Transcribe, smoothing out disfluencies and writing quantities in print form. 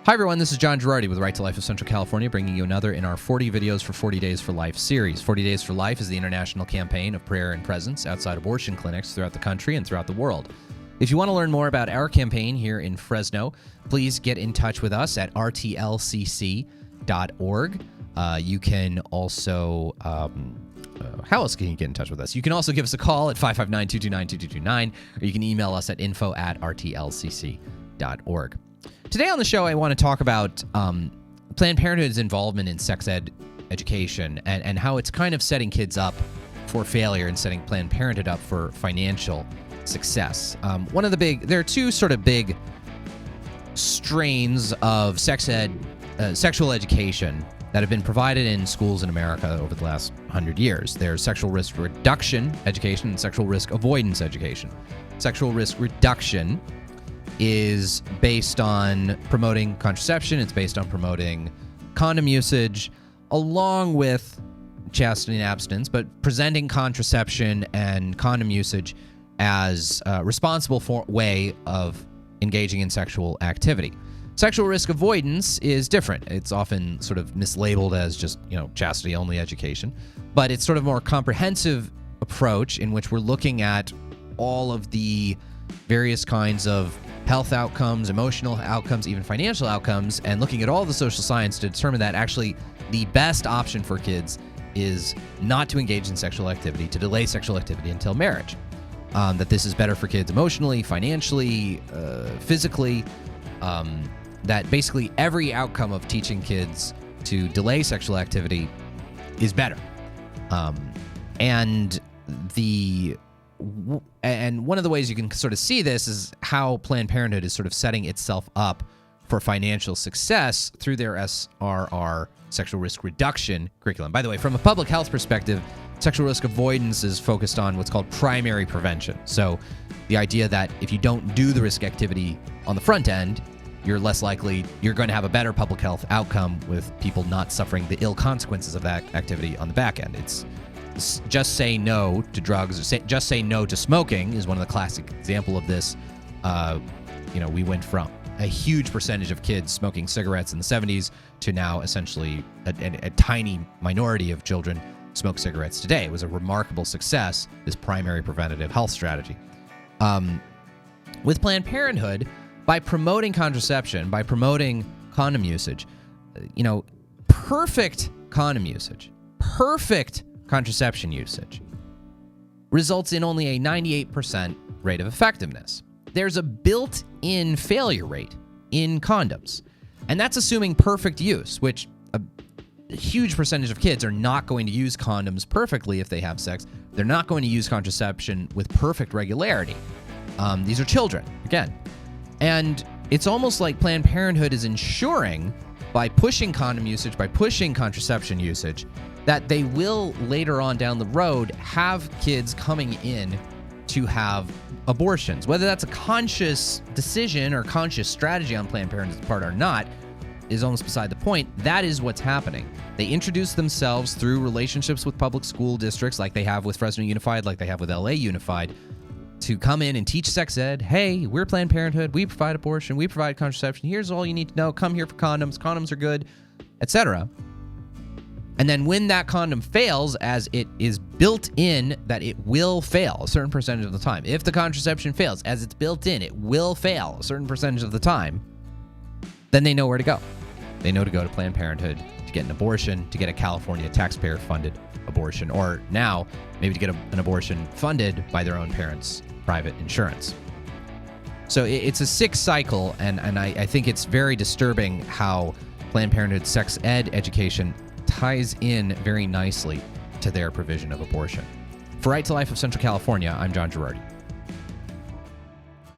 Hi everyone, this is John Girardi with Right to Life of Central California, bringing you another in our 40 videos for 40 Days for Life series. 40 Days for Life is the international campaign of prayer and presence outside abortion clinics throughout the country and throughout the world. If you want to learn more about our campaign here in Fresno, please get in touch with us at rtlcc.org. You can also, how else can you get in touch with us? You can also give us a call at 559-229-2229, or you can email us at info@rtlcc.org. Today on the show, I want to talk about Planned Parenthood's involvement in sex ed education and how it's kind of setting kids up for failure and setting Planned Parenthood up for financial success. There are two sort of big strains of sexual education that have been provided in schools in America over the last 100 years. There's sexual risk reduction education and sexual risk avoidance education. Sexual risk reduction is based on promoting contraception. It's based on promoting condom usage, along with chastity and abstinence, but presenting contraception and condom usage as a responsible way of engaging in sexual activity. Sexual risk avoidance is different. It's often sort of mislabeled as just, chastity-only education, but it's sort of a more comprehensive approach in which we're looking at all of the various kinds of health outcomes, emotional outcomes, even financial outcomes, and looking at all the social science to determine that actually the best option for kids is not to engage in sexual activity, to delay sexual activity until marriage. That this is better for kids emotionally, financially, physically, that basically every outcome of teaching kids to delay sexual activity is better. And one of the ways you can sort of see this is how Planned Parenthood is sort of setting itself up for financial success through their SRR, sexual risk reduction curriculum. By the way, from a public health perspective, sexual risk avoidance is focused on what's called primary prevention. So the idea that if you don't do the risk activity on the front end, you're going to have a better public health outcome with people not suffering the ill consequences of that activity on the back end. It's just say no to drugs, just say no to smoking is one of the classic example of this. We went from a huge percentage of kids smoking cigarettes in the 70s to now essentially a tiny minority of children smoke cigarettes today. It was a remarkable success, this primary preventative health strategy. With Planned Parenthood, by promoting contraception, by promoting condom usage, perfect condom usage, perfect contraception usage results in only a 98% rate of effectiveness. There's a built-in failure rate in condoms, and that's assuming perfect use, which a huge percentage of kids are not going to use condoms perfectly if they have sex. They're not going to use contraception with perfect regularity. These are children, again. And it's almost like Planned Parenthood is ensuring, by pushing condom usage, by pushing contraception usage, that they will later on down the road have kids coming in to have abortions. Whether that's a conscious decision or conscious strategy on Planned Parenthood's part or not is almost beside the point. That is what's happening. They introduce themselves through relationships with public school districts like they have with Fresno Unified, like they have with LA Unified, to come in and teach sex ed. Hey, we're Planned Parenthood. We provide abortion. We provide contraception. Here's all you need to know. Come here for condoms. Condoms are good, etc. And then when that condom fails, as it is built in that it will fail a certain percentage of the time. If the contraception fails, as it's built in, it will fail a certain percentage of the time. Then they know where to go. They know to go to Planned Parenthood to get an abortion, to get a California taxpayer-funded abortion, or now maybe to get an abortion funded by their own parents' private insurance. So it's a sick cycle, and I think it's very disturbing how Planned Parenthood sex ed education ties in very nicely to their provision of abortion. For Right to Life of Central California, I'm John Girardi.